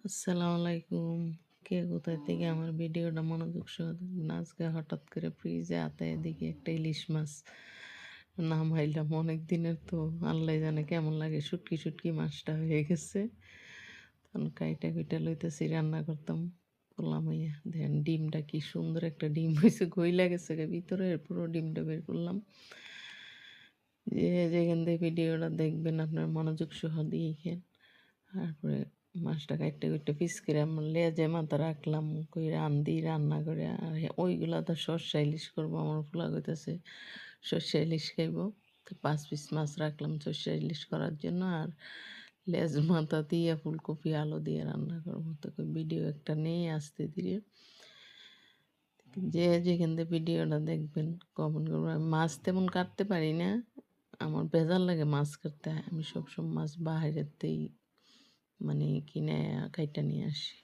আসসালামু আলাইকুম। কে কোথায় থেকে আমার ভিডিওটা মনোযোগ সহ দেখবেন। আজকে হঠাৎ করে ফ্রিজে আতায় দেখি একটা ইলিশ মাছ নামাইলাম। অনেক দিনের তো আল্লাহ জানে কেমন লাগে, শুটকি শুটকি মাছটা হয়ে গেছে। তখন কাইটা কুইটা লইতেছি রান্না করতাম। করলাম ইয়া দেখেন ডিমটা কি সুন্দর একটা ডিম হয়েছে, গইলা গেছে ভিতরে, পুরো ডিমটা বের করলাম। যে যেখান থেকে ভিডিওটা দেখবেন আপনার মনোযোগ সহ দেখেন। তারপরে মাছটা কাইট্টা কুইট্টা পিস করে আমার লেজে মাথা রাখলাম, কইরা আন্দি রান্না করে। আর ওইগুলা তো সর্ষে ইলিশ করবো, আমার পোলা কইতাছে সর্ষে ইলিশ খাইবো। তো 5 পিস মাছ রাখলাম সর্ষে ইলিশ করার জন্য। আর লেজ মাথা দিয়ে ফুলকপি আলু দিয়ে রান্না করবো। তো ভিডিও একটা নিয়ে আসতে ধীরে যে যেখান থেকে ভিডিওটা দেখবেন কমেন্ট করবো। আমি মাছ তেমন কাটতে পারি না, আমার বেজার লাগে মাছ কাটতে। আমি সবসময় মাছ বাইরেতেই মানে কিনে কাইটা নিয়ে আসি।